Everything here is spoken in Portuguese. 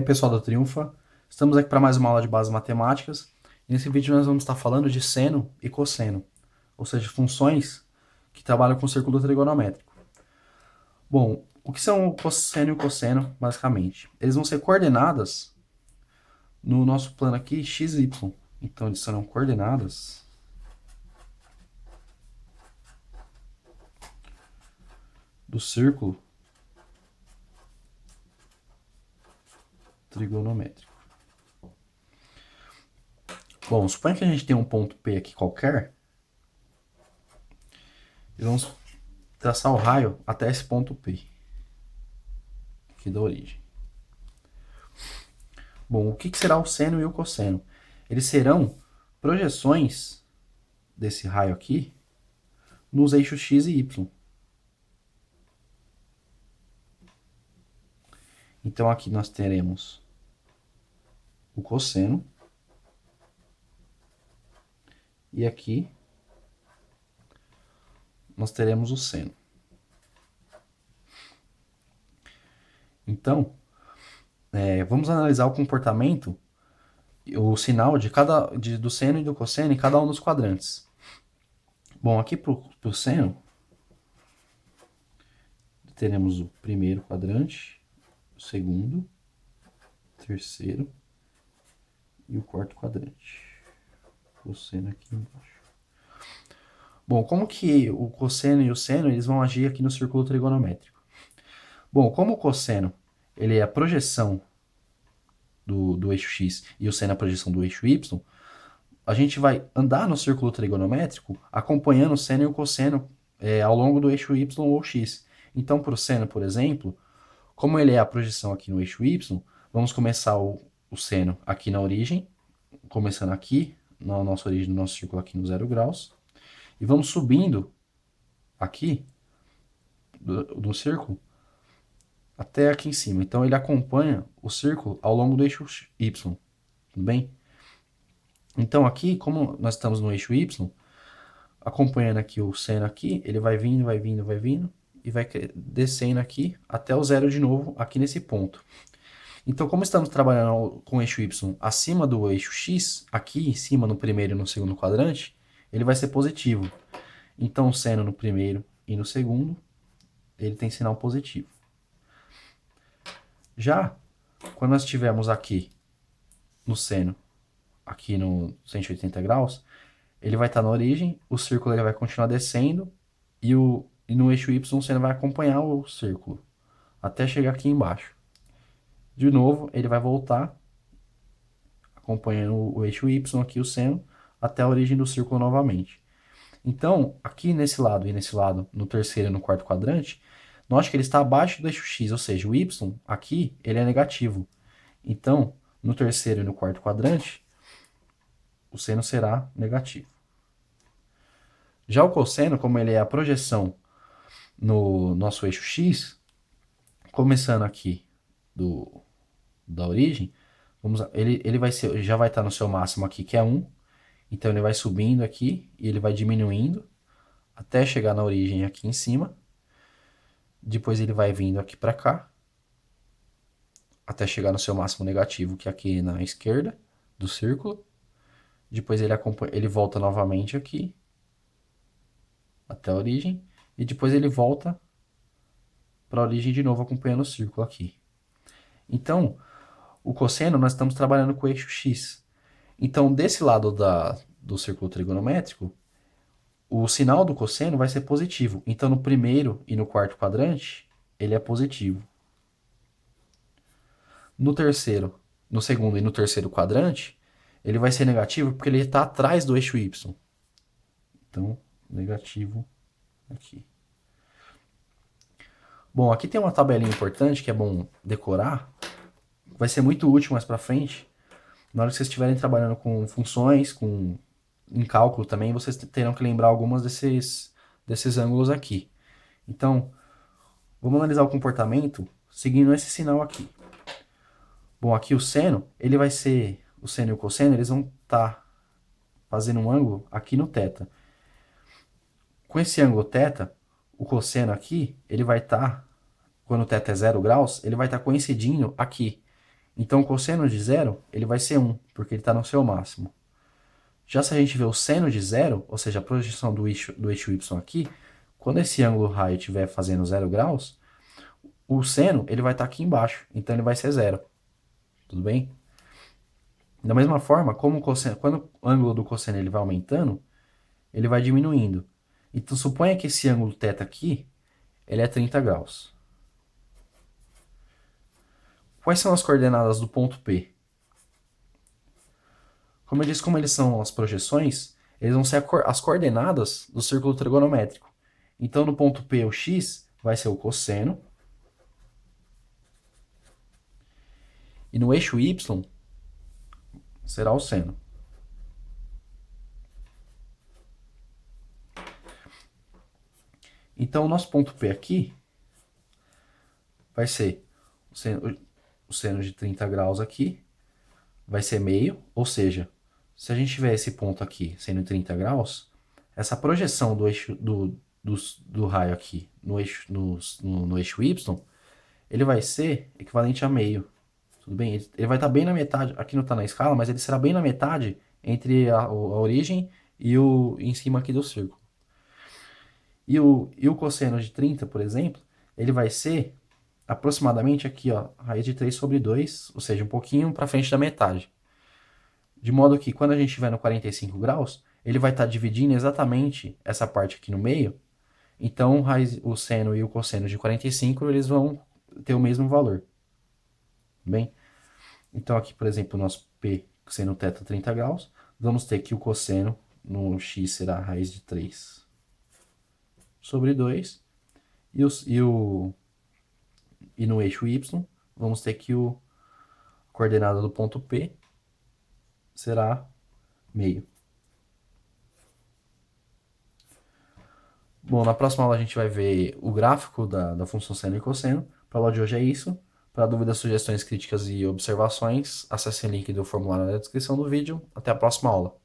pessoal da Triunfa, estamos aqui para mais uma aula de bases matemáticas. Nesse vídeo nós vamos estar falando de seno e cosseno, ou seja, funções que trabalham com círculo trigonométrico. Bom, o que são o cosseno e o cosseno, basicamente? Eles vão ser coordenadas no nosso plano aqui, x e y. Então eles serão coordenadas do círculo trigonométrico. Bom, suponha que a gente tem um ponto P aqui qualquer, e vamos traçar o raio até esse ponto P, aqui da origem. Bom, o que será o seno e o cosseno? Eles serão projeções desse raio aqui nos eixos x e y. Então aqui nós teremos o cosseno e aqui nós teremos o seno. Então, vamos analisar o comportamento, o sinal do seno e do cosseno em cada um dos quadrantes. Bom, aqui para o seno, teremos o primeiro quadrante, o segundo, o terceiro e o quarto quadrante. Cosseno aqui embaixo. Bom, como que o cosseno e o seno eles vão agir aqui no círculo trigonométrico? Bom, como o cosseno ele é a projeção do eixo x e o seno é a projeção do eixo y, a gente vai andar no círculo trigonométrico acompanhando o seno e o cosseno ao longo do eixo y ou x. Então, para o seno, por exemplo, como ele é a projeção aqui no eixo y, vamos começar o seno aqui na origem, começando aqui, na nossa origem do nosso círculo aqui no 0 graus, e vamos subindo aqui do círculo até aqui em cima. Então ele acompanha o círculo ao longo do eixo y, tudo bem? Então aqui, como nós estamos no eixo y, acompanhando aqui o seno aqui, ele vai vindo, vai vindo, vai vindo, e vai descendo aqui até o zero de novo, aqui nesse ponto. Então, como estamos trabalhando com o eixo y acima do eixo x, aqui em cima no primeiro e no segundo quadrante, ele vai ser positivo. Então, o seno no primeiro e no segundo, ele tem sinal positivo. Já, quando nós estivermos aqui no seno, aqui no 180 graus, ele vai estar na origem, o círculo ele vai continuar descendo, e no eixo y o seno vai acompanhar o círculo, até chegar aqui embaixo. De novo, ele vai voltar, acompanhando o eixo y, aqui o seno, até a origem do círculo novamente. Então, aqui nesse lado e nesse lado, no terceiro e no quarto quadrante, note que ele está abaixo do eixo x, ou seja, o y aqui ele é negativo. Então, no terceiro e no quarto quadrante, o seno será negativo. Já o cosseno, como ele é a projeção no nosso eixo x, começando aqui da origem, ele já vai estar no seu máximo aqui, que é 1. Então ele vai subindo aqui e ele vai diminuindo até chegar na origem aqui em cima. Depois ele vai vindo aqui para cá, até chegar no seu máximo negativo, que é aqui na esquerda do círculo. Depois ele volta novamente aqui, até a origem. E depois ele volta para a origem de novo, acompanhando o círculo aqui. Então, o cosseno, nós estamos trabalhando com o eixo x. Então, desse lado do círculo trigonométrico, o sinal do cosseno vai ser positivo. Então, no primeiro e no quarto quadrante, ele é positivo. No segundo e no terceiro quadrante, ele vai ser negativo porque ele está atrás do eixo y. Então, negativo aqui. Bom, aqui tem uma tabelinha importante que é bom decorar. Vai ser muito útil mais para frente. Na hora que vocês estiverem trabalhando com funções, em cálculo também, vocês terão que lembrar algumas desses ângulos aqui. Então, vamos analisar o comportamento seguindo esse sinal aqui. Bom, aqui o seno e o cosseno, eles vão estar fazendo um ângulo aqui no θ. Com esse ângulo θ, o cosseno aqui, ele vai estar, quando o θ é 0 graus, ele vai estar coincidindo aqui. Então, o cosseno de zero, ele vai ser 1, porque ele está no seu máximo. Já se a gente vê o seno de zero, ou seja, a projeção do eixo y aqui, quando esse ângulo raio estiver fazendo 0 graus, o seno ele vai estar aqui embaixo, então ele vai ser zero. Tudo bem? Da mesma forma, como o cosseno, quando o ângulo do cosseno ele vai aumentando, ele vai diminuindo. Então, suponha que esse ângulo θ aqui, ele é 30 graus. Quais são as coordenadas do ponto P? Como eu disse, como eles são as projeções, eles vão ser as coordenadas do círculo trigonométrico. Então, no ponto P, o x vai ser o cosseno. E no eixo y será o seno. Então, o nosso ponto P aqui vai ser o seno de 30 graus aqui, vai ser meio, ou seja, se a gente tiver esse ponto aqui sendo 30 graus, essa projeção do eixo do raio aqui no eixo y, ele vai ser equivalente a meio. Tudo bem? Ele vai estar bem na metade, aqui não está na escala, mas ele será bem na metade entre a origem e o em cima aqui do círculo. E o cosseno de 30, por exemplo, ele vai ser aproximadamente aqui, ó, raiz de 3 sobre 2, ou seja, um pouquinho para frente da metade. De modo que quando a gente estiver no 45 graus, ele vai estar dividindo exatamente essa parte aqui no meio. Então, o seno e o cosseno de 45, eles vão ter o mesmo valor. Bem? Então, aqui, por exemplo, o nosso P sendo θ 30 graus, vamos ter que o cosseno no x será a raiz de 3 sobre 2. E no eixo y, vamos ter que a coordenada do ponto P será meio. Bom, na próxima aula a gente vai ver o gráfico da função seno e cosseno. Para a aula de hoje é isso. Para dúvidas, sugestões, críticas e observações, acesse o link do formulário na descrição do vídeo. Até a próxima aula.